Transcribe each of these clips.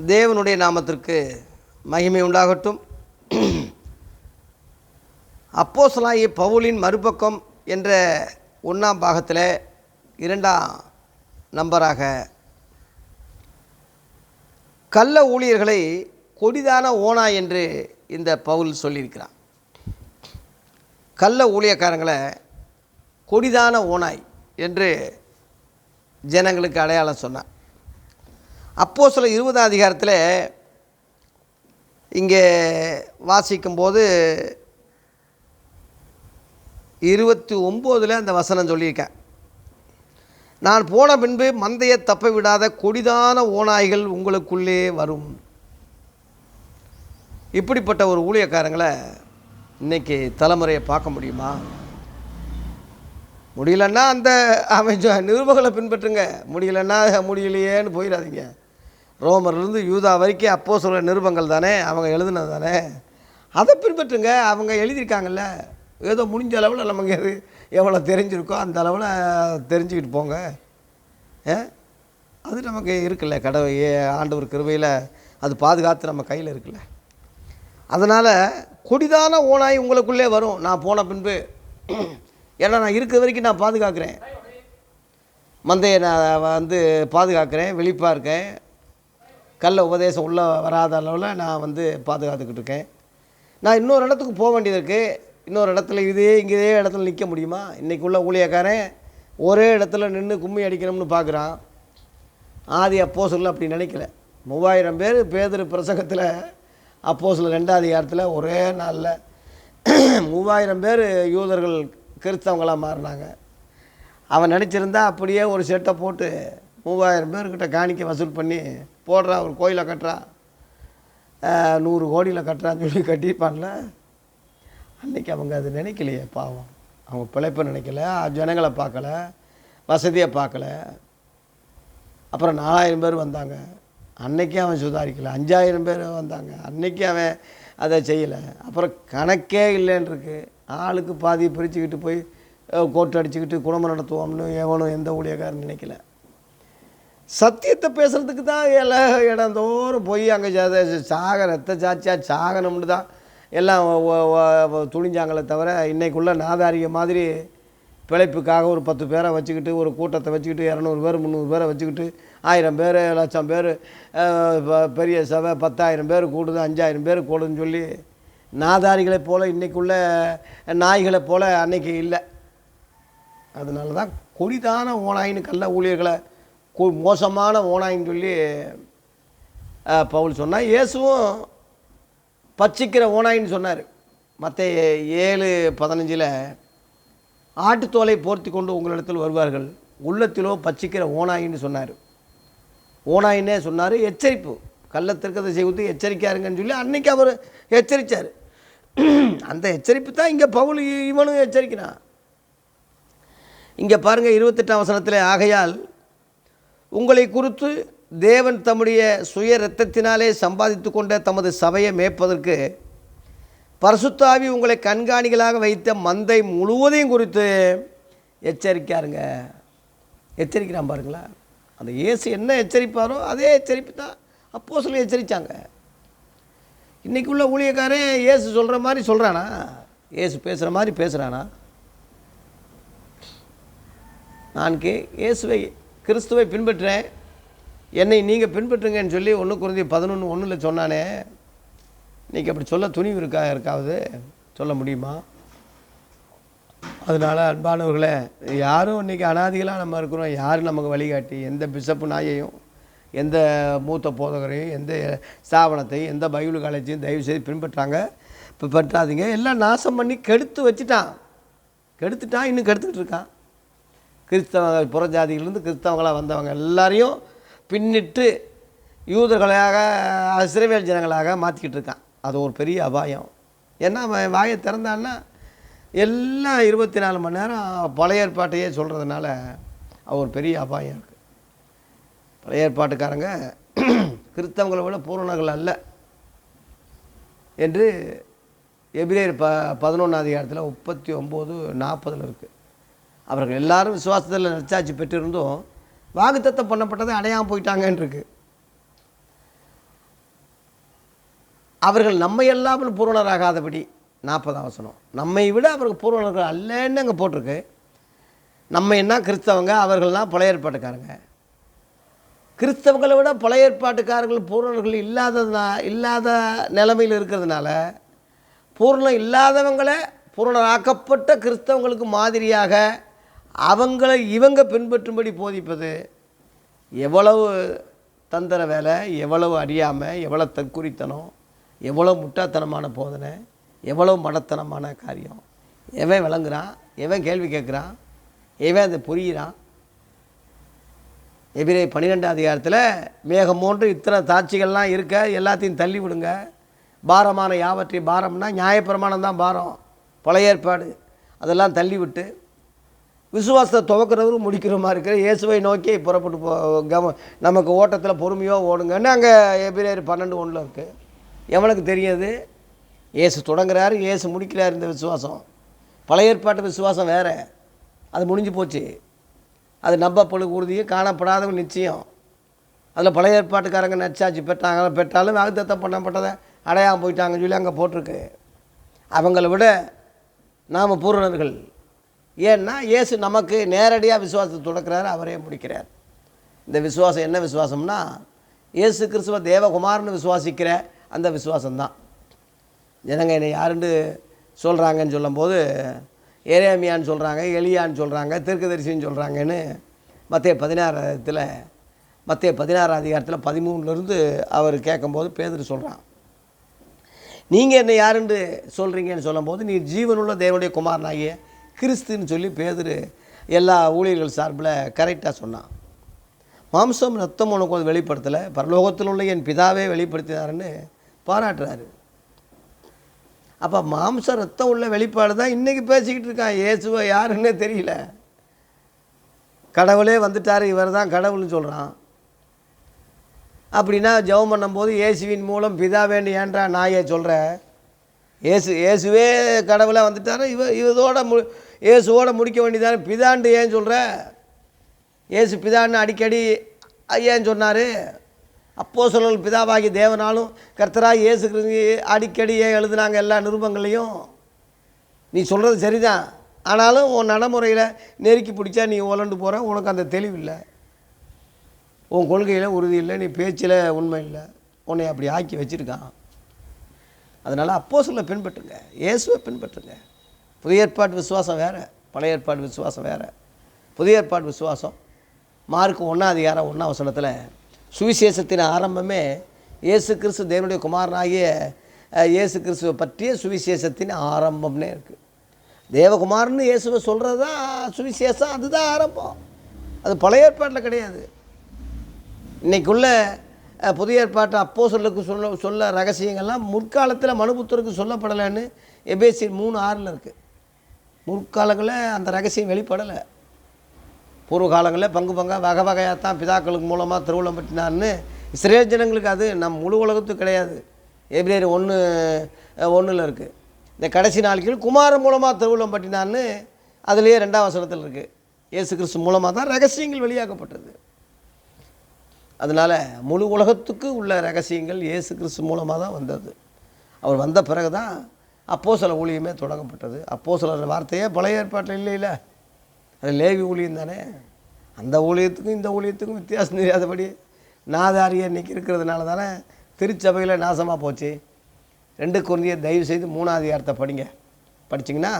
தேவனுடைய நாமத்திற்கு மகிமை உண்டாகட்டும். அப்போஸ்தலனாகிய பவுலின் மறுபக்கம் என்ற 1ஆம் பாகத்தில் 2ஆம் நம்பராக கள்ள ஊழியர்களை கொடிதான ஓனாய் என்று இந்த பவுல் சொல்லியிருக்கிறார். கள்ள ஊழியக்காரங்களை கொடிதான ஓனாய் என்று ஜனங்களுக்கு அடையாளம் சொன்னார். அப்போஸ்தலர் 20ஆம் அதிகாரத்தில் இங்கே வாசிக்கும்போது 29 அந்த வசனம் சொல்லியிருக்கேன். நான் போன பின்பு மந்தையை தப்ப விடாத கொடிதான ஓநாய்கள் உங்களுக்குள்ளே வரும். இப்படிப்பட்ட ஒரு ஊழியக்காரங்களை இன்றைக்கி தலைமுறையை பார்க்க முடியுமா? முடியலன்னா அந்த அவன் நிருபங்களை பின்பற்றுங்க. முடியலன்னா முடியலையேன்னு போயிடாதீங்க. ரோமர்லேருந்து யூதா வரைக்கும் அப்போஸ்தலர் நிருபங்கள் தானே, அவங்க எழுதுனது தானே, அதை பின்பற்றுங்க. அவங்க எழுதியிருக்காங்கல்ல, ஏதோ முடிஞ்ச அளவில் நமக்கு எவ்வளோ தெரிஞ்சிருக்கோ அந்த அளவில் தெரிஞ்சுக்கிட்டு போங்க. அது நமக்கு இருக்குல்ல, ஆண்டவர் கிருபையில் அது பாதுகாத்து நம்ம கையில் இருக்குல்ல. அதனால் கொடிதான ஓனாய் உங்களுக்குள்ளே வரும் நான் போன பின்பு. ஏன்னா நான் இருக்கிற வரைக்கும் நான் பாதுகாக்கிறேன், மந்தையை நான் பாதுகாக்கிறேன், விழிப்பாக இருக்கேன். கள்ள உபதேசம் உள்ளே வராத அளவில் நான் பாதுகாத்துக்கிட்டு இருக்கேன். நான் இன்னொரு இடத்துக்கு போக வேண்டியது இருக்குது. இன்னொரு இடத்துல இங்கே இடத்துல நிற்க முடியுமா? இன்றைக்கி உள்ள ஊழியக்காரன் ஒரே இடத்துல நின்று கும்மி அடிக்கணும்னு பார்க்குறான். ஆதி அப்போஸ்தலர் அப்படி நினைக்கல. 3000 பேர் பேதுரு பிரசங்கத்தில் அப்போஸ்தலர் 2ஆம் அதிகாரத்தில் ஒரே நாளில் 3000 பேர் யூதர்கள் கிறிஸ்தவங்களாக மாறினாங்க. அவன் நினச்சிருந்தா அப்படியே ஒரு செட்டை போட்டு 3000 பேர்கிட்ட காணிக்க வசூல் பண்ணி போடுறான். ஒரு கோயிலை கட்டுறான், 100 கோடியில் கட்டுறான்னு சொல்லி கட்டியிருப்பான்ல. அன்றைக்கி அவங்க அது நினைக்கலையே, பாவம். அவங்க பிழைப்பை நினைக்கல, ஜனங்களை பார்க்கல, வசதியை பார்க்கல. அப்புறம் 4000 பேர் வந்தாங்க, அன்றைக்கே அவன் சுதாரிக்கலை. 5000 பேர் வந்தாங்க, அன்றைக்கி அவன் அதை செய்யலை. அப்புறம் கணக்கே இல்லைன்ருக்கு. ஆளுக்கு பாதி பிரிச்சுக்கிட்டு போய் கோட்டு அடிச்சுக்கிட்டு குடும்பம் நடத்துவோம்னு எவனும் எந்த ஊழியக்காரன் நினைக்கல. சத்தியத்தை பேசுகிறதுக்கு தான் இடந்தோறும் போய் அங்கே ரத்த சாட்சியாக சாகனம்னு தான் எல்லாம் துணிஞ்சாங்களே தவிர, இன்றைக்குள்ள நாதாரிக மாதிரி பிழைப்புக்காக ஒரு 10 பேரை வச்சுக்கிட்டு, ஒரு கூட்டத்தை வச்சுக்கிட்டு, 200 பேர் 300 பேரை வச்சுக்கிட்டு, 1000 பேர் 1,00,000 பேர் பெரிய சபை 10,000 பேர் கூடுது, 5,000 பேர் கூடுதுன்னு சொல்லி நாதாரிகளை போல் இன்றைக்குள்ள நாய்களை போல் அன்றைக்கி இல்லை. அதனால தான் கொடிதான ஓனாயின்னு கள்ள ஊழியர்களை மோசமான ஓனாயின்னு சொல்லி பவுல் சொன்னால், இயேசுவும் பச்சிக்கிற ஓனாயின்னு சொன்னார். மத்தேயு 7:15 ஆட்டுத்தோலை போர்த்தி கொண்டு உங்களிடத்தில் வருவார்கள், உள்ளத்திலோ பச்சிக்கிற ஓனாயின்னு சொன்னார். ஓனாயின்னே சொன்னார், எச்சரிப்பு. கள்ளத்திற்கதை செய்வது எச்சரிக்காருங்கன்னு சொல்லி அன்றைக்கி அவர் எச்சரித்தார். அந்த எச்சரிப்பு தான் இங்கே பவுல் இவனும் எச்சரிக்கிறான். இங்கே பாருங்கள் 28ஆம் வசனத்தில், ஆகையால் உங்களை குறித்து தேவன் தம்முடைய சுய இரத்தத்தினாலே சம்பாதித்து கொண்ட தமது சபையை மேய்ப்பதற்கு பரிசுத்த ஆவி உங்களை கண்காணிகளாக வைத்த மந்தை முழுவதையும் குறித்து எச்சரிக்காருங்க. எச்சரிக்கிறான் பாருங்களா. அந்த இயேசு என்ன எச்சரிப்பாரோ அதே எச்சரிப்பு தான் அப்போஸ்தலர் எச்சரித்தாங்க. இன்றைக்கி உள்ள ஊழியக்காரன் இயேசு சொல்கிற மாதிரி சொல்கிறானா? இயேசு பேசுகிற மாதிரி பேசுகிறானா? நான் இயேசுவை கிறிஸ்துவை பின்பற்றுறேன், என்னை நீங்கள் பின்பற்றுங்கன்னு சொல்லி 1 கொரிந்தியர் 11:1 சொன்னானே. இன்றைக்கி அப்படி சொல்ல துணிவு இருக்காவது சொல்ல முடியுமா? அதனால் அன்பானவர்களே, யாரும் இன்றைக்கி அனாதிகளாக நம்ம இருக்கிறோம். யாரும் நமக்கு வழிகாட்டி, எந்த பிஷப்பு நாயையும், எந்த மூத்த போதகரையும், எந்த ஸ்தாபனத்தையும், எந்த பைபிள் காலேஜையும் தயவுசெய்து பின்பற்றாதீங்க. எல்லாம் நாசம் பண்ணி கெடுத்துட்டான். இன்னும் கெடுத்துக்கிட்டு இருக்கான். கிறிஸ்தவ புறஜாதியிலிருந்து கிறிஸ்தவங்களாக வந்தவங்க எல்லாரையும் பின்னிட்டு யூதர்களாக இஸ்ரவேல் ஜனங்களாக மாற்றிக்கிட்டு இருக்கான். அது ஒரு பெரிய அபாயம். ஏன்னா அவன் வாயை திறந்தான்னா எல்லாம் 24 மணி நேரம் பழைய ஏற்பாட்டையே சொல்கிறதுனால அது ஒரு பெரிய அபாயம் இருக்குது. பழைய ஏற்பாட்டுக்காரங்க கிறிஸ்தவங்களை விட பூரணர்கள் அல்ல என்று எபிரேயர் 11ஆம் அதிகாரத்தில் 39:40 இருக்குது. அவர்கள் எல்லாரும் விசுவாசத்தில் நற்சாட்சி பெற்றிருந்தும் வாக்குத்தத்தம் பண்ணப்பட்டதை அடையாமல் போயிட்டாங்கன்னு இருக்கு. அவர்கள் நம்மை எல்லாமல் பூரணராகாதபடி 40ஆம் வசனம், நம்மை விட அவர்கள் பூரணர்கள் அல்லன்னு அங்கே போட்டிருக்கு. நம்ம என்ன கிறிஸ்தவங்க, அவர்கள்லாம் பழைய ஏற்பாட்டுக்காரங்க. கிறிஸ்தவங்களை விட பழைய ஏற்பாட்டுக்காரர்கள் பூரணர்கள் இல்லாத நிலைமையில் இருக்கிறதுனால பூரணம் இல்லாதவங்களை பூரணராக்கப்பட்ட கிறிஸ்தவங்களுக்கு மாதிரியாக அவங்களை இவங்க பின்பற்றும்படி போதிப்பது எவ்வளவு தந்திர வேலை, எவ்வளவு அறியாமல், எவ்வளோ தற்குறித்தனம், எவ்வளோ முட்டாத்தனமான போதனை, எவ்வளோ மடத்தனமான காரியம். எவன் விளங்குறான், எவன் கேள்வி கேட்குறான், எவன் அதை புரிகிறான். எபிரேயர் 12ஆம் அதிகாரத்தில் மேகம் போன்று இத்தனை சாட்சிகள்லாம் இருக்க எல்லாத்தையும் தள்ளி விடுங்க, பாரமான யாவற்றையும், பாரம்னா நியாயப்பிரமாணம் தான் பாரம், பழைய ஏற்பாடு, அதெல்லாம் தள்ளி விட்டு விசுவாசத்தை துவக்கிறவரும் முடிக்கிறமா இருக்கிற இயேசுவை நோக்கி புறப்பட்டு நமக்கு ஓட்டத்தில் பொறுமையாக ஓடுங்கன்னு அங்கே எபிரேயர் 12:1 இருக்குது. எவனுக்கு தெரியாது? இயேசு தொடங்குறாரு, இயேசு முடிக்கிறார். இந்த விசுவாசம் பழைய ஏற்பாட்டு விசுவாசம் வேறு, அது முடிஞ்சு போச்சு. அது நம்பப்பொழுது உறுதியும் காணப்படாதவங்க நிச்சயம். அதில் பழைய ஏற்பாட்டுக்காரங்க நச்சாச்சு பெற்றாலும் வாக்குத்தத்தம் பண்ணப்பட்டதை அடையாமல் போயிட்டாங்கன்னு சொல்லி அங்கே போட்டிருக்கு. அவங்கள விட நாம் பூரணர்கள். ஏன்னா இயேசு நமக்கு நேரடியாக விசுவாசத்தை தொடக்கிறாரு, அவரே முடிக்கிறார். இந்த விசுவாசம் என்ன விசுவாசம்னா, இயேசு கிறிஸ்துவ தேவகுமாரன்னு விசுவாசிக்கிற அந்த விசுவாசம்தான். ஜனங்க என்னை யாருன்னு சொல்கிறாங்கன்னு சொல்லும்போது எரேமியான்னு சொல்கிறாங்க, எலியான்னு சொல்கிறாங்க, தீர்க்கதரிசின்னு சொல்கிறாங்கன்னு மத்தேயு 16ஆம் அதிகாரத்தில் 13 அவர் கேட்கும்போது பேதுரு சொல்கிறான், நீங்கள் என்னை யாருன்னு சொல்கிறீங்கன்னு சொல்லும்போது, நீ ஜீவனுள்ள தேவனுடைய குமாரனாகிய கிறிஸ்துன்னு சொல்லி பேதுரு எல்லா ஊழியர்கள் சார்பில் கரெக்டாக சொன்னான். மாம்சம் ரத்தம் உனக்கு அது வெளிப்படுத்தலை, பரலோகத்தில் உள்ள என் பிதாவே வெளிப்படுத்தினாருன்னு பாராட்டுறாரு. அப்போ மாம்ச ரத்தம் உள்ள வெளிப்பாடு தான் இன்றைக்கி பேசிக்கிட்டு இருக்கான். இயேசுவை யாருன்னே தெரியல, கடவுளே வந்துட்டார், இவர் தான் கடவுள்னு சொல்கிறான். அப்படின்னா ஜெபம் பண்ணும்போது இயேசுவின் மூலம் பிதாவேன்னு ஏன்றா நாயே சொல்கிற? இயேசுவே கடவுளாக வந்துட்டார், இயேசுவோட முடிக்க வேண்டியதானே, பிதாண்டு ஏன் சொல்கிற? இயேசு பிதான்னு அடிக்கடி ஏன் சொன்னார்? அப்போஸ்தலர்கள் பிதாவாகி தேவனாலும் கர்த்தராக இயேசு கிறிஸ்து அடிக்கடி ஏன் எழுதுனாங்க எல்லா நிருபங்களையும்? நீ சொல்கிறது சரிதான், ஆனாலும் உன் நடைமுறையில் நெருக்கி பிடிச்சா நீ உலண்டு போகிற, உனக்கு அந்த தெளிவில்லை, உன் கொள்கையில் உறுதி இல்லை, நீ பேச்சில் உண்மை இல்லை, உன்னை அப்படி ஆக்கி வச்சுருக்கான். அதனால் அப்போஸ்தலரை பின்பற்றுங்க, இயேசுவை பின்பற்றுங்க. புதிய ஏற்பாட்டு விசுவாசம் வேறு, பழைய ஏற்பாட்டு விசுவாசம் வேறு. புதிய ஏற்பாட்டு விசுவாசம் மார்க்கு 1ஆம் அதிகாரம் 1ஆம் வசனத்தில் சுவிசேஷத்தின் ஆரம்பமே இயேசு கிறிஸ்து தேவனுடைய குமாரனாகிய இயேசு கிறிஸ்துவை பற்றிய சுவிசேஷத்தின் ஆரம்பம்னே இருக்குது. தேவகுமாரன்னு இயேசுவை சொல்கிறது தான் சுவிசேஷம், அதுதான் ஆரம்பம். அது பழைய ஏற்பாட்டில் கிடையாது. இன்றைக்குள்ள புதிய ஏற்பாட்டு அப்போஸ்தலருக்கு சொல்ல ரகசியங்கள்லாம் முற்காலத்தில் மனுபுத்தருக்கு சொல்லப்படலைன்னு எபேசியர் 3:6 இருக்குது. முற்காலங்களில் அந்த ரகசியம் வெளிப்படலை. பூர்வ காலங்களில் பங்காக வகை வகையாக தான் பிதாக்களுக்கு மூலமாக திருவுளம் பற்றினார்னு இஸ்ரேல் ஜனங்களுக்கு, அது நம் முழு உலகத்துக்கு கிடையாது. எபிரேயர் 1:1 இருக்குது. இந்த கடைசி நாட்களில் குமாரன் மூலமாக திருவுளம் பற்றினார்னு அதுலேயே 2ஆம் வசனத்தில் இருக்குது. இயேசு கிறிஸ்து மூலமாக தான் ரகசியங்கள் வெளியாக்கப்பட்டது. அதனால் முழு உலகத்துக்கு உள்ள ரகசியங்கள் இயேசு கிறிஸ்து மூலமாக தான் வந்தது. அவர் வந்த பிறகு தான் அப்போஸ்தல ஊழியமே தொடங்கப்பட்டது. அப்போஸ்தலர் வார்த்தையே பழைய ஏற்பாட்டில் இல்லை, அது லேவி ஊழியம் தானே. அந்த ஊழியத்துக்கும் இந்த ஊழியத்துக்கும் வித்தியாசம் தெரியாதபடி நாதாரியை இன்றைக்கி இருக்கிறதுனால தானே திருச்சபையில் நாசமாக போச்சு. 2 கொரிந்தியர் தயவு செய்து 3ஆம் அதிகாரத்தை படிச்சிங்கன்னா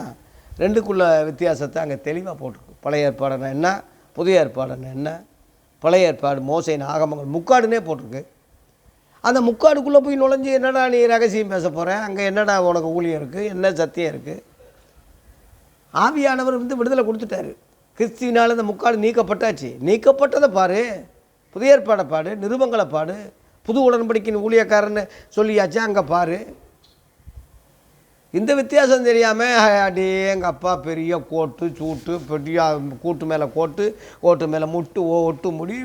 2க்குள்ள வித்தியாசத்தை அங்கே தெளிவாக போட்டிருக்கு. பழைய ஏற்பாடுன்னா என்ன, புதிய ஏற்பாடுன்னா என்ன. பழைய ஏற்பாடு மோசையின் ஆகமங்கள் முக்காடுனே போட்டிருக்கு. அந்த முக்காடுக்குள்ளே போய் நுழைஞ்சி என்னடா நீ ரகசியம் பேச போகிற, அங்கே என்னடா உனக்கு ஊழியம் இருக்குது, என்ன சத்தியம் இருக்குது? ஆவியானவர் விடுதலை கொடுத்துட்டாரு. கிறிஸ்துவினால் அந்த முக்காடு நீக்கப்பட்டாச்சு. நீக்கப்பட்டதை பாரு, புதிய ஏற்பாடை பாடு, நிருபங்களை பாடு, புது உடன்படிக்கையின் ஊழியக்காரன்னு சொல்லியாச்சு, அங்கே பாரு. இந்த வித்தியாசம் தெரியாமல் அடே எங்கள் அப்பா பெரிய கோட்டு சூட்டு, பெரிய கூட்டு மேலே கோட்டு மேலே ஒட்டு முடி,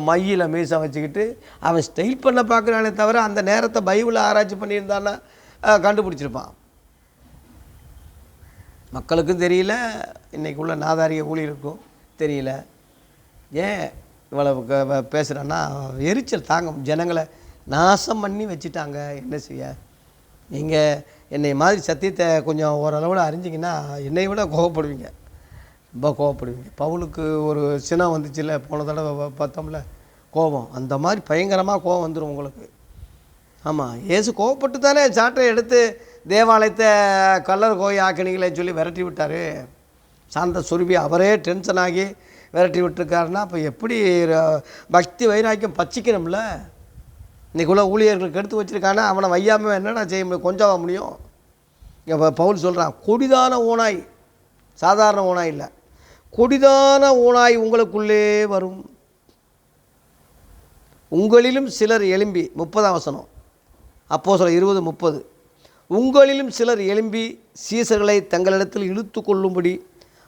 மையில் மீசம் வச்சுக்கிட்டு அவன் ஸ்டைல் பண்ண பார்க்குறானே தவிர அந்த நேரத்தை பைபிளை ஆராய்ச்சி பண்ணியிருந்தான்னா கண்டுபிடிச்சிருப்பான். மக்களுக்கும் தெரியல, இன்றைக்கு உள்ள நாதாரிய ஊழியருக்கும் தெரியல. ஏன் இவ்வளவு பேசுகிறேன்னா எரிச்சல் தாங்க, ஜனங்களை நாசம் பண்ணி வச்சுட்டாங்க. என்ன செய்ய? நீங்கள் என்னை மாதிரி சத்தியத்தை கொஞ்சம் ஓரளவில் அறிஞ்சிங்கன்னா என்னை விட கோவப்படுவீங்க, ரொம்ப கோவப்படுவீங்க. பவுலுக்கு ஒரு சினம் வந்துச்சுல்ல, போன தடவை பார்த்தோம்ல, கோபம். அந்த மாதிரி பயங்கரமாக கோபம் வந்துடும் உங்களுக்கு. ஆமாம், இயேசு கோவப்பட்டு தானே சாட்டை எடுத்து தேவாலயத்தை கல்லர் கோய் ஆக்கினீங்களேன்னு சொல்லி விரட்டி விட்டார். சாந்த சுருபி அவரே டென்ஷன் ஆகி விரட்டி விட்டுருக்காருன்னா அப்போ எப்படி பக்தி வைராக்கியம் பச்சிக்கணும்ல? இன்றைக்குள்ள ஊழியர்களுக்கு எடுத்து வச்சுருக்கானா அவனை வையாமல் என்னடா செய்ய முடியும்? கொஞ்சம் முடியும். இப்போ பவுல் சொல்கிறான், கொடிதான ஓனாய், சாதாரண ஓனாய் இல்லை, கொடிதான ஓனாய் உங்களுக்குள்ளே வரும், உங்களிலும் சிலர் எழும்பி. 30ஆம் வசனம், அப்போஸ்தலர் 20:30. உங்களிலும் சிலர் எழும்பி சீசர்களை தங்களிடத்தில் இழுத்து கொள்ளும்படி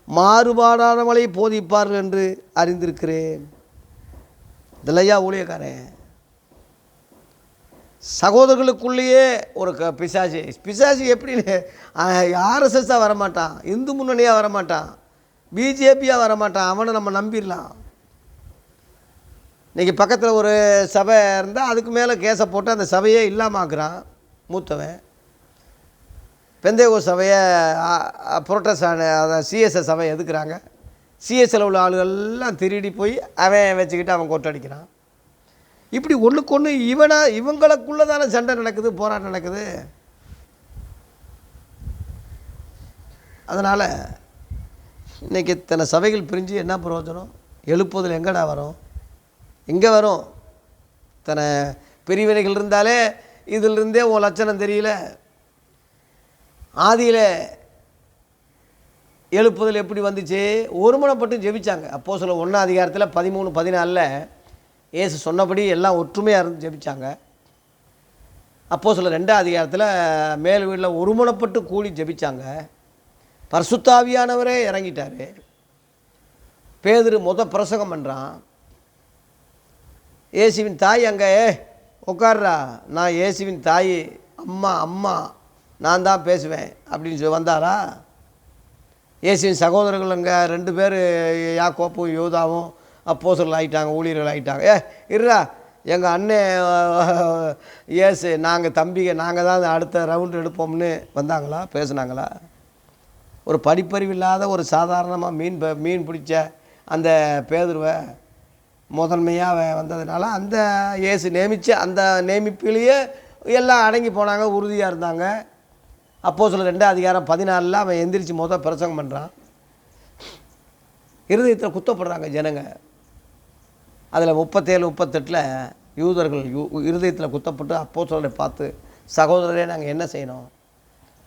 மாறுபாடானவளை போதிப்பார்கள் என்று அறிந்திருக்கிறேன். இதெல்லையா ஊழியக்காரன்? சகோதரர்களுக்குள்ளேயே ஒரு பிசாசு எப்படின்னு ஆர்எஸ்எஸ்ஸாக வரமாட்டான், இந்து முன்னணியாக வரமாட்டான், பிஜேபியாக வரமாட்டான். அவனை நம்ம நம்பிடலாம். இன்றைக்கி பக்கத்தில் ஒரு சபை இருந்தால் அதுக்கு மேலே கேஸை போட்டு அந்த சபையே இல்லாமாக்குறான் மூத்தவன். பெந்தேகோ சபையை புரோட்டஸ்டான் அதை சிஎஸ்எஸ் சபையை எதுக்குறாங்க? சிஎஸ்எல் உள்ள ஆளுகள்லாம் திருடி போய் அவன் வச்சுக்கிட்டு அவன் கொட்டடிக்கிறான். இப்படி ஒன்றுக்கு ஒன்று இவங்களுக்குள்ளே தானே சண்டை நடக்குது, போராட்டம் நடக்குது. அதனால் இன்றைக்கி இத்தனை சபைகள் பிரிஞ்சு என்ன பிரயோஜனம்? எழுப்புவதில் எங்கடா வரும்? எங்கே வரும்? இத்தனை பிரிவினைகள் இருந்தாலே இதிலிருந்தே உன் லட்சணம் தெரியல. ஆதியில் எழுப்புதல் எப்படி வந்துச்சு? ஒருமனப்பட்டு ஜெபிச்சாங்க. அப்போஸ்தலர் 1ஆம் அதிகாரத்தில் 13-14 இயேசு சொன்னபடி எல்லாம் ஒற்றுமையாக இருந்து ஜெபிச்சாங்க. அப்போஸ்தலர் 2ஆம் அதிகாரத்தில் மேல் வீட்டில் ஒருமனப்பட்டு கூடி ஜெபிச்சாங்க. பரிசுத்த ஆவியானவரே இறங்கிட்டார். பேதுரு பிரசங்கம் பண்ணுறான். இயேசுவின் தாய் அங்கே உட்கார்றா, நான் இயேசுவின் தாய், அம்மா நான் தான் பேசுவேன் அப்படின்னு சொல்லி வந்தாரா? இயேசுவின் சகோதரர்கள் அங்கே 2 பேர், யாக்கோப்பும் யூதாவும் அப்போஸ்தலர்கள் ஆகிட்டாங்க, ஊழியர்கள் ஆகிட்டாங்க. இருடா, எங்கள் அண்ணன் இயேசு, நாங்கள் தம்பிங்க, நாங்கள் தான் அடுத்த ரவுண்டு எடுப்போம்னு வந்தாங்களா? பேசுனாங்களா? ஒரு படிப்பறிவு இல்லாத ஒரு சாதாரணமாக மீன் பிடிச்ச அந்த பேதுருவை முதன்மையாக வந்ததுனால அந்த இயேசு நியமித்த அந்த நியமிப்பிலேயே எல்லாம் அடங்கி போனாங்க, உறுதியாக இருந்தாங்க. அப்போஸ்தலர் 2ஆம் அதிகாரம் 14 அவன் எந்திரிச்சு பிரசங்கம் பண்ணுறான். இருதயத்தில் குத்தப்படுறாங்க ஜனங்க. அதில் 37-38 யூதர்கள் இருதயத்தில் குத்தப்பட்டு அப்போஸ்தலரை பார்த்து, சகோதரரே நாங்கள் என்ன செய்யணும்?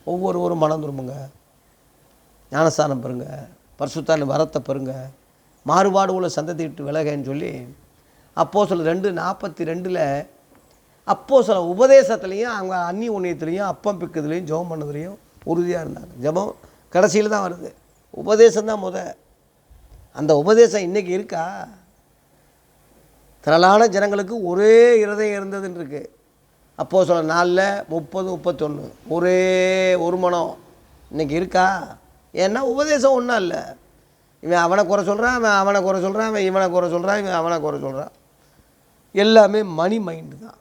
ஒவ்வொருவரும் மனம் திரும்புங்க, ஞானஸ்தானம் பெறுங்க, பரிசுத்த வரத்தை பெறுங்க, மாறுபாடு உள்ள சந்ததி விட்டு விலகன்னு சொல்லி அப்போஸ்தலர் 2:42 அப்போஸ்தலர் உபதேசத்துலேயும் அவங்க அந்நி உண்ணியத்துலேயும் அப்பம் பிக்கிறதுலையும் ஜெபம் பண்ணதுலேயும் உறுதியாக இருந்தாங்க. ஜெபம் கடைசியில் தான் வருது, உபதேசம்தான் அந்த உபதேசம் இன்றைக்கி இருக்கா? திரளான ஜனங்களுக்கு ஒரே இருதயம் இருந்ததுன்னு இருக்குது. அப்போஸ்தலர் 4:30-31 ஒரே ஒரு மனம் இன்றைக்கி இருக்கா? ஏன்னா உபதேசம் ஒன்றும் இல்லை. இவன் அவனை குறை சொல்கிறான், அவன் அவனை குறை சொல்கிறான், அவன் இவனை குறை சொல்கிறான், இவன் அவனை குறை சொல்கிறான். எல்லாமே மணி மைண்டு தான்.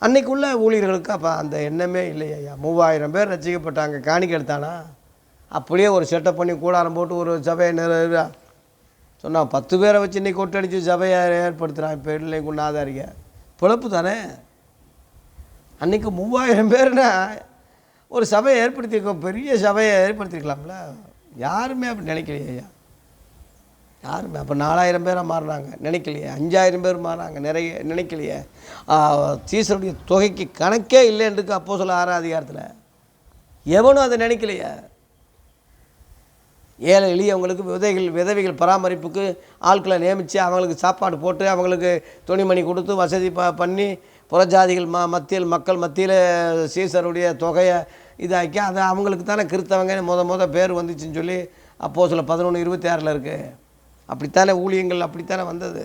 அன்றைக்குள்ள ஊழியர்களுக்கு அப்போ அந்த எண்ணமே இல்லையா? 3000 பேர் ரசிக்கப்பட்டாங்க. காணிக்கை எடுத்தானா? அப்படியே ஒரு செட்டப் பண்ணி கூடாரம் போட்டு ஒரு சபையை சொன்னால் 10 பேரை வச்சு இன்றைக்கி கொட்டடிச்சு சபையை ஏற்படுத்துகிறான். இப்போ இல்லை கொண்டாதாரிங்க பிழப்பு தானே. அன்றைக்கி 3000 பேர்னா ஒரு சபையை ஏற்படுத்தியிருக்கோம், பெரிய சபையை ஏற்படுத்தியிருக்கலாம்ல. யாருமே அப்படி நினைக்கலையா? யாருமே அப்போ 4000 பேராக மாறினாங்க, நினைக்கலையே. 5000 பேர் மாறினாங்க, நிறைய நினைக்கலையே. சீசருடைய தொகைக்கு கணக்கே இல்லைன்றது அப்போஸ்தலர் 6ஆம் அதிகாரத்தில் எவனும் அதை நினைக்கலையே. ஏழை எளியவங்களுக்கு விதவைகள் பராமரிப்புக்கு ஆட்களை நியமித்து அவங்களுக்கு சாப்பாடு போட்டு அவங்களுக்கு துணிமணி கொடுத்து வசதி பண்ணி புறஜாதிகள் மக்கள் மத்தியில் சீசருடைய தொகையை இதாக்கி அதை அவங்களுக்கு தானே கிறிஸ்தவங்க பேர் வந்துச்சுன்னு சொல்லி அப்போஸ்தலர் 11:26 இருக்குது. அப்படித்தானே ஊழியங்கள் அப்படித்தானே வந்தது.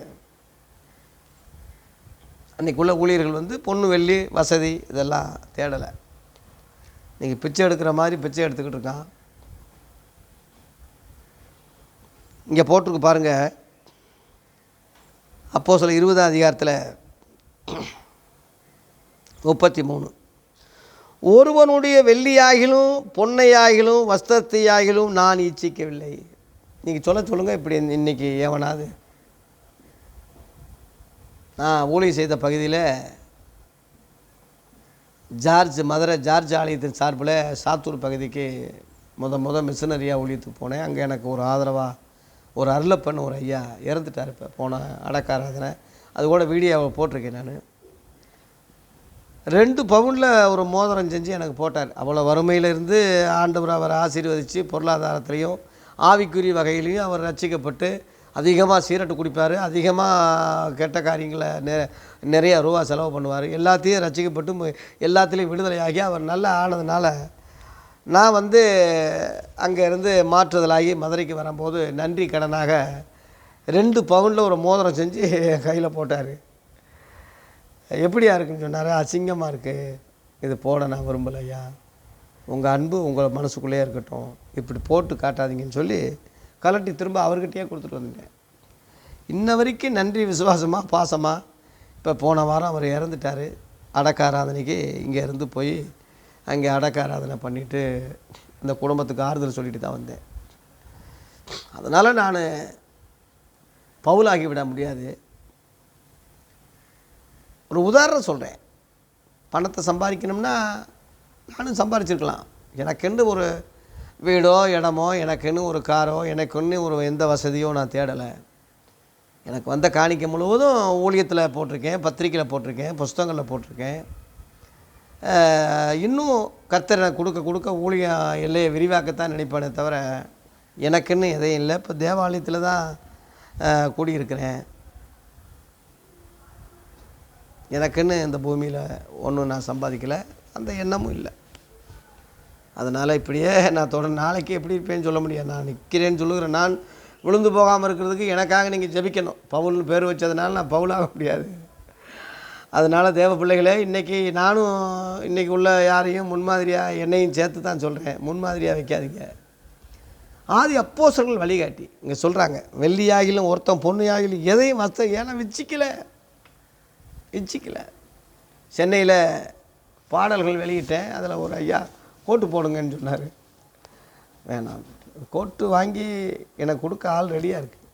அன்றைக்குள்ள ஊழியர்கள் பொண்ணு வெள்ளி வசதி இதெல்லாம் தேடலை. இன்றைக்கி பிச்சை எடுக்கிற மாதிரி பிச்சை எடுத்துக்கிட்டு இருக்கான். இங்கே போட்டிருக்கு பாருங்கள், அப்போஸ்தலர் 20ஆம் அதிகாரத்தில் 33. ஒருவனுடைய வெள்ளியாகிலும் பொன்னையாகிலும் வஸ்திரத்தையாகிலும் நான் இச்சிக்கவில்லை. நீங்கள் சொல்லுங்கள். இப்படி இன்றைக்கி எவனாவது நான் ஊழியம் செய்த பகுதியில் மதுரை ஜார்ஜ் ஆலயத்தின் சார்பில் சாத்தூர் பகுதிக்கு முத மிஷனரியாக ஊழியத்துக்கு போனேன். அங்கே எனக்கு ஒரு ஆதரவாக ஒரு அருளப்பன் ஒரு ஐயா இறந்துட்டார். இப்போ போன அடக்காராதனை அது கூட வீடியோவை போட்டிருக்கேன். நான் 2 பவுனில் ஒரு மோதிரம் செஞ்சு எனக்கு போட்டார். அவ்வளோ வறுமையிலிருந்து ஆண்டவர் அவர் ஆசீர்வதித்து பொருளாதாரத்துலேயும் ஆவிக்குரிய வகையிலையும் அவர் ரட்சிக்கப்பட்டு அதிகமாக சீரட்டு குடிப்பார், அதிகமாக கெட்ட காரியங்களை நிறைய ரூபா செலவு பண்ணுவார். எல்லாத்தையும் ரட்சிக்கப்பட்டு எல்லாத்துலேயும் விடுதலையாகி அவர் நல்லா ஆனதுனால நான் அங்கே இருந்து மாற்றுதலாகி மதுரைக்கு வரும்போது நன்றி கடனாக 2 பவுனில் ஒரு மோதிரம் செஞ்சு என் கையில் போட்டார். எப்படியா இருக்குன்னு சொன்னார். அசிங்கமாக இருக்குது, இது போட நான் விரும்பலையா, உங்கள் அன்பு உங்கள் மனசுக்குள்ளேயே இருக்கட்டும், இப்படி போட்டு காட்டாதீங்கன்னு சொல்லி கலட்டி திரும்ப அவர்கிட்டயே கொடுத்துட்டு வந்துட்டேன். இன்ன வரைக்கும் நன்றி விசுவாசமாக பாசமாக. இப்போ போன வாரம் அவர் இறந்துட்டார். அடக்காராதனைக்கு இங்கே இருந்து போய் அங்கே அடக்காராதனை பண்ணிவிட்டு அந்த குடும்பத்துக்கு ஆறுதல் சொல்லிட்டு தான் வந்தேன். அதனால் நான் பவுலாகி விட முடியாது. ஒரு உதாரணம் சொல்கிறேன். பணத்தை சம்பாதிக்கணும்னா நானும் சம்பாதிச்சிருக்கலாம். எனக்குன்னு ஒரு வீடோ இடமோ, எனக்குன்னு ஒரு காரோ, எனக்குன்னு ஒரு எந்த வசதியோ நான் தேடலை. எனக்கு வந்த காணிக்கை முழுவதும் ஊழியத்தில் போட்டிருக்கேன், பத்திரிக்கையில் போட்டிருக்கேன், புஸ்தகங்களில் போட்டிருக்கேன். இன்னும் கர்த்தர் எனக்கு கொடுக்க ஊழியம் எல்லையை விரிவாக்கத்தான் நினைப்பேனே தவிர எனக்குன்னு எதையும் இல்லை. இப்போ தேவாலயத்தில் தான் கூடியிருக்கிறேன். எனக்குன்னு இந்த பூமியில் ஒன்றும் நான் சம்பாதிக்கலை, அந்த எண்ணமும் இல்லை. அதனால் இப்படியே நான் தொடர்ந்து நாளைக்கு எப்படி இருப்பேன்னு சொல்ல முடியாது. நான் நிற்கிறேன்னு சொல்லுகிறேன். நான் விழுந்து போகாமல் இருக்கிறதுக்கு எனக்காக நீங்கள் ஜெபிக்கணும். பவுல்னு பேர் வச்சதுனால நான் பவுலாக முடியாது. அதனால் தேவ பிள்ளைகளே, நானும் இன்றைக்கி உள்ள யாரையும் முன்மாதிரியாக என்னையும் சேர்த்து தான் சொல்கிறேன். முன்மாதிரியாக வைக்காதீங்க. ஆதி அப்போஸ்தலர்கள் வழிகாட்டி இங்கே சொல்கிறாங்க, வெள்ளியாகிலும் ஒருத்தன் பொண்ணையாகிலும் எதையும் ஏன்னா விச்சிக்கலை. சென்னையில் பாடல்கள் வெளியிட்டேன். அதில் ஒரு ஐயா கோட்டு போடுங்கன்னு சொன்னார். வேணாம், கோட்டு வாங்கி எனக்கு கொடுக்க ஆள் ரெடியாக இருக்குது.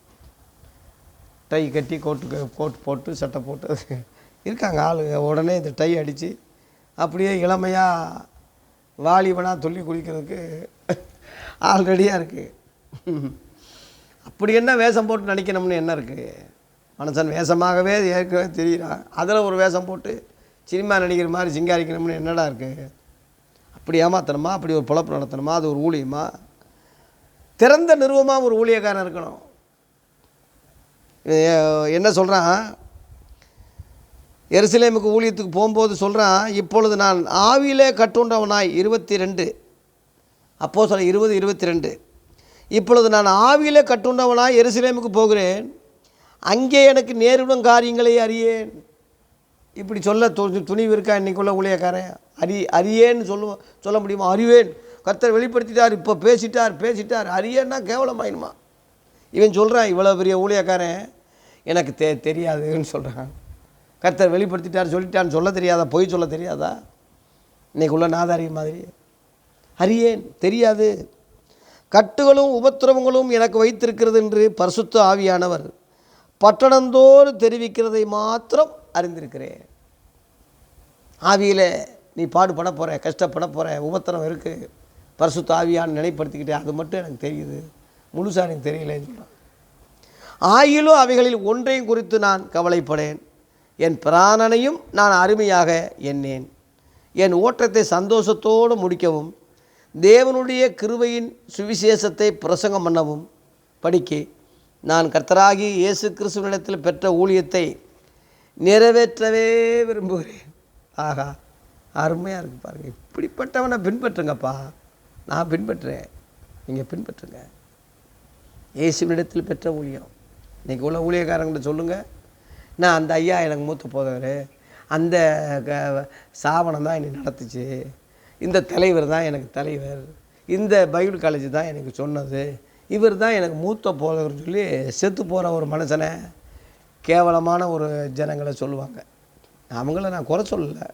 டை கட்டி கோட்டு போட்டு சட்டை போட்டு இருக்காங்க ஆள். உடனே இந்த டை அடித்து அப்படியே இளமையாக வாலிபனாக துள்ளி குளிக்கிறதுக்கு ஆள் ரெடியாக இருக்குது. அப்படி என்ன வேஷம் போட்டு நடிக்கணும்னு என்ன இருக்குது? மனுஷன் வேஷமாகவே ஏற்கனவே தெரிகிறான். அதில் ஒரு வேஷம் போட்டு சினிமா நடிக்கிற மாதிரி சிங்காரிக்கணும்னு என்னடா இருக்குது? அப்படி ஏமாத்தணுமா? அப்படி ஒரு பொழப்பு நடத்தணுமா? அது ஒரு ஊழியமா? திறந்த நிறுவமாக ஒரு ஊழியக்காரன் இருக்கணும். என்ன சொல்கிறான், எருசலேமுக்கு ஊழியத்துக்கு போகும்போது சொல்கிறான், இப்பொழுது நான் ஆவியிலே கட்டுண்டவனாய் 22 அப்போஸ்தலர் 20:22 இப்பொழுது நான் ஆவியிலே கட்டுண்டவனாய் எருசலேமுக்கு போகிறேன், அங்கே எனக்கு நேரிடும் காரியங்களை அறியேன். இப்படி சொல்ல துணிவு இருக்கா இன்றைக்குள்ள ஊழியக்காரன்? அறியேன்னு சொல்ல முடியுமா? அறிவேன், கர்த்தர் வெளிப்படுத்திட்டார், இப்போ பேசிட்டார். அறியேன்னா கேவலமாயிடுமா? இவன் சொல்கிறான், இவ்வளோ பெரிய ஊழியக்காரன் எனக்கு தெரியாதுன்னு சொல்கிறான். கர்த்தர் வெளிப்படுத்திட்டார் சொல்லிட்டான்னு சொல்ல தெரியாதா? பொய் சொல்ல தெரியாதா? இன்றைக்குள்ள நாதாரி மாதிரி அறியேன், தெரியாது. கட்டுகளும் உபத்திரவங்களும் எனக்கு வைத்திருக்கிறது என்று பரிசுத்த ஆவியானவர் பட்டணந்தோறு தெரிவிக்கிறதை மாத்திரம் அறிந்திருக்கிறேன். ஆவியில் நீ பாடுபட போகிற, கஷ்டப்பட போகிற, உபத்திரம் இருக்குது, பரிசுத்த ஆவியான்னு நினைப்படுத்திக்கிட்டே, அது மட்டும் எனக்கு தெரியுது, முழுசாக எனக்கு தெரியலேன்னு சொல்கிறான். ஆயிலும் அவைகளில் ஒன்றையும் குறித்து நான் கவலைப்படேன், என் பிராணனையும் நான் அருமையாக எண்ணேன், என் ஓட்டத்தை சந்தோஷத்தோடு முடிக்கவும் தேவனுடைய கிருபையின் சுவிசேஷத்தை பிரசங்கம் பண்ணவும் படிக்க நான் கர்த்தராகி இயேசு கிறிஸ்துவினிடத்தில் பெற்ற ஊழியத்தை நிறைவேற்றவே விரும்புகிறேன். ஆகா, அருமையாக இருக்குது பாருங்கள். இப்படிப்பட்டவனை பின்பற்றுங்கப்பா. நான் பின்பற்றுறேன், நீங்கள் பின்பற்றுங்க. இயேசுவினிடத்தில் பெற்ற ஊழியம். இன்றைக்கி உள்ள ஊழியக்காரங்கிட்ட சொல்லுங்கள், நான் அந்த ஐயா எனக்கு மூத்த போதவர், அந்த சாவனம் தான் என்னை நடத்துச்சு, இந்த தலைவர் தான் எனக்கு தலைவர், இந்த பைபிள் காலேஜ் தான் எனக்கு சொன்னது, இவர் தான் எனக்கு மூத்த போதவர்னு சொல்லி செத்து போகிற ஒரு மனுஷனை கேவலமான ஒரு ஜனங்களை சொல்லுவாங்க. அவங்கள நான் குறை சொல்லலை.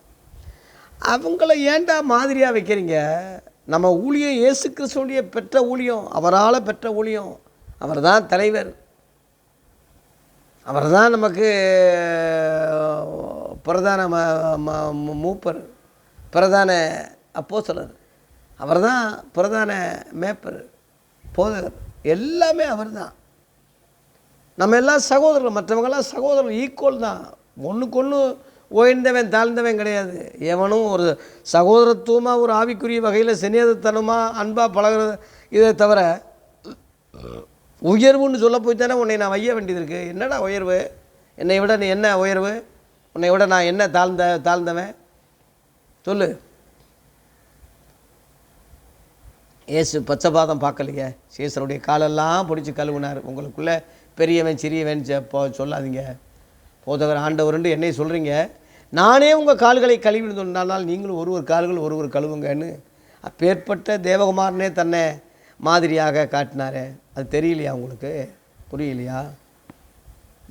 அவங்கள ஏன்டா மாதிரியாக வைக்கிறீங்க? நம்ம ஊழியம் இயேசு கிறிஸ்துவுடைய பெற்ற ஊழியம், அவரால் பெற்ற ஊழியம். அவர் தான் தலைவர், அவர் தான் நமக்கு பிரதான மூப்பர், பிரதான அப்போஸ்தலர், அவர் தான் பிரதான மேப்பர், போதகர், எல்லாமே அவர் தான். நம்ம எல்லாம் சகோதரர்கள், மற்றவங்கெல்லாம் சகோதரர்கள், ஈக்குவல் தான். ஒன்றுக்கு ஒன்று உயர்ந்தவன் தாழ்ந்தவன் கிடையாது. எவனும் ஒரு சகோதரத்துவமாக ஒரு ஆவிக்குரிய வகையில் சிநேகத்தனமாக அன்பாக பழகிறது. இதை தவிர உயர்வுன்னு சொல்ல போய் தானே உன்னை நான் வைய வேண்டியது இருக்குது. என்னடா உயர்வு? என்னை விட நீ என்ன உயர்வு? உன்னை விட நான் என்ன தாழ்ந்தவன் சொல்லு. இயேசு பச்சைபாதம் பார்க்கலையே, சீசருடைய காலெல்லாம் பிடிச்சி கழுவுனார். உங்களுக்குள்ளே பெரியவன் சிறியவன் சொல்லாதீங்க. போதகர் ஆண்டவர்ன்னு என்னை சொல்கிறீங்க, நானே உங்கள் கால்களை கழுவி சொன்னால் நீங்களும் ஒருவர் கால்கள் ஒருவர் கழுவுங்கன்னு அப்பேற்பட்ட தேவகுமாரனே தன்னை மாதிரியாக காட்டினாரே. அது தெரியலையா உங்களுக்கு? புரியலையா?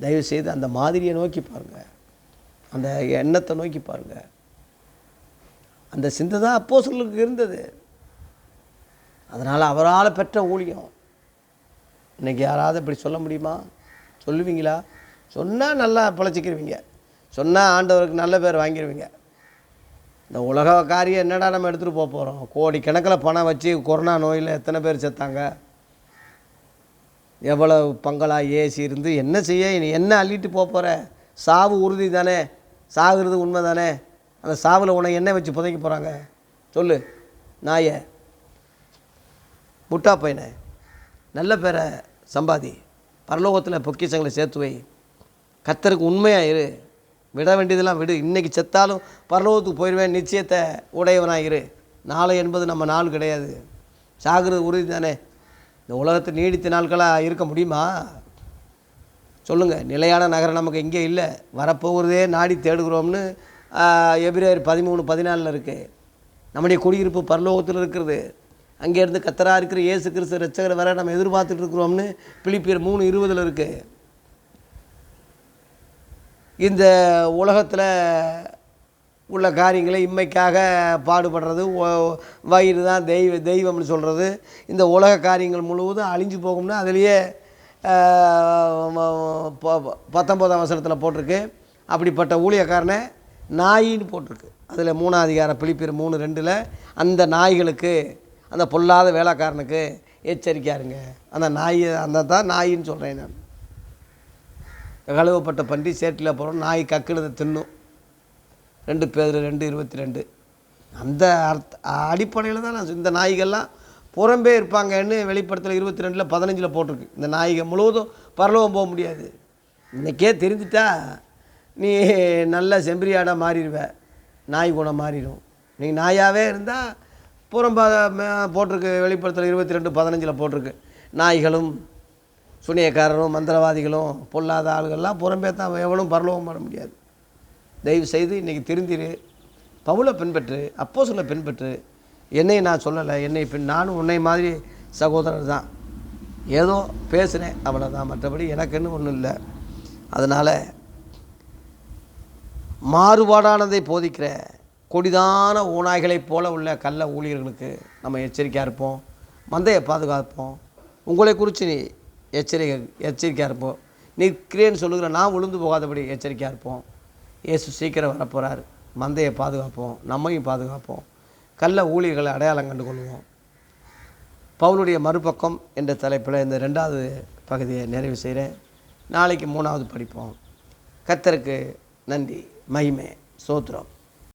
தயவுசெய்து அந்த மாதிரியை நோக்கி பாருங்கள், அந்த எண்ணத்தை நோக்கி பாருங்கள். அந்த சிந்தை தான் அப்போஸ்தலருக்கு இருந்தது. அதனால் அவரால் பெற்ற ஊழியம். இன்றைக்கி யாராவது இப்படி சொல்ல முடியுமா? சொல்லுவீங்களா? சொன்னால் நல்லா பிழைச்சிக்கிருவீங்க, சொன்னால் ஆண்டவருக்கு நல்ல பேர் வாங்கிடுவீங்க. இந்த உலக காரியம் என்னடா நம்ம எடுத்துகிட்டு போக போகிறோம்? கோடிக்கணக்கில் பணம் வச்சு கொரோனா நோயில் எத்தனை பேர் செத்தாங்க? எவ்வளோ பங்களா ஏசி இருந்து என்ன செய்ய? நீ என்ன அள்ளிட்டு போக போகிற? சாவு உறுதி தானே, சாகுறது உண்மை தானே. அந்த சாவில் உன்னை என்ன வச்சு புதைக்க போகிறாங்க சொல்லு. நாயை, முட்டா பையனை, நல்ல பேரை சம்பாதி, பரலோகத்தில் பொக்கிஷங்களை சேர்த்து வை, கர்த்தருக்கு உண்மையாக இரு, விட வேண்டியதெல்லாம் விடு. இன்றைக்கி செத்தாலும் பரலோகத்துக்கு போயிடுவேன் நிச்சயத்தை உடையவனாக இரு. நாளை என்பது நம்ம நாள் கிடையாது, சாகிறது உறுதி தானே. இந்த உலகத்தை நீடித்த நாட்களாக இருக்க முடியுமா சொல்லுங்கள்? நிலையான நகரம் நமக்கு இங்கே இல்லை, வரப்போகிறதே நாடி தேடுகிறோம்னு எபிரேயர் 13:14 இருக்குது. நம்முடைய குடியிருப்பு பரலோகத்தில் இருக்கிறது. அங்கேருந்து கர்த்தராக இருக்கிற இயேசு கிறிஸ்து இரட்சகர் வர நம்ம எதிர்பார்த்துட்டு இருக்கிறோம்னு பிலிப்பியர் 3:20 இருக்குது. இந்த உலகத்தில் உள்ள காரியங்களை இம்மைக்காக பாடுபடுறது, வயிறு தான் தெய்வம்னு சொல்கிறது, இந்த உலக காரியங்கள் முழுவதும் அழிஞ்சு போகும்னு அதிலேயே 19ஆம் வசனத்தில் போட்டிருக்கு. அப்படிப்பட்ட ஊழியக்காரனை நாயின்னு போட்டிருக்கு. அதில் 3ஆம் அதிகாரம் பிலிப்பியர் 3:2 அந்த நாய்களுக்கு, அந்த பொல்லாத வேலைக்காரனுக்கு எச்சரிக்கையாக இருங்க. அந்த நாய், அந்த தான் நாயின்னு சொல்கிறேன் நான். கழுவப்பட்ட பன்றி சேற்றில் போகிறோம், நாய் கக்குனதை தின்னும். 2 பேர் 2:22 அந்த அடிப்படையில் தான் நான் இந்த நாய்கள்லாம் புறம்பே இருப்பாங்கன்னு வெளிப்படுத்தல 22:15 போட்டிருக்கு. இந்த நாய்கள் முழுவதும் பரலோகம் போக முடியாது. இன்றைக்கே தெரிஞ்சிட்டா நீ நல்ல செம்பரியாடாக மாறிடுவ, நாய் குணம் மாறிடும். நீங்கள் நாயாகவே இருந்தால் புறம்பா போட்டிருக்கு. வெளிப்படுத்தல 22:15 போட்டிருக்கு. நாய்களும் சுனியக்காரரும் மந்திரவாதிகளும் பொல்லாத ஆளுகள்லாம் புறம்பே தான், எவனும் பரலோகம் பண்ண முடியாது. தயவு செய்து இன்றைக்கி திருந்திரு, பவுலை பின்பற்று, அப்போஸ்தலரை பின்பற்று. என்னை நான் சொல்லலை, என்னை நானும் உன்னை மாதிரி சகோதரர் தான், ஏதோ பேசுகிறேன் அவ்வளோதான், மற்றபடி எனக்குன்னு ஒன்றும் இல்லை. அதனால் மாறுபாடானதை போதிக்கிற கொடிதான ஓநாய்களைப் போல உள்ள கள்ள ஊழியர்களுக்கு நம்ம எச்சரிக்கையாக இருப்போம், மந்தையை பாதுகாப்போம். உங்களை குறித்து நீ எச்சரிக்கையாக இருப்போம். நிற்கிறேன்னு சொல்லுகிற நான் விழுந்து போகாதபடி எச்சரிக்கையாக இருப்போம். இயேசு சீக்கிரம் வரப்போகிறார், மந்தையை பாதுகாப்போம், நம்மையும் பாதுகாப்போம், கள்ள ஊழியர்களை அடையாளம் கண்டு கொள்வோம். பவுலுடைய மறுபக்கம் என்ற தலைப்பில் இந்த 2வது பகுதியை நிறைவு செய்கிறேன். நாளைக்கு 3வது படிப்போம். கர்த்தருக்கு நன்றி, மகிமை, ஸ்தோத்திரம்.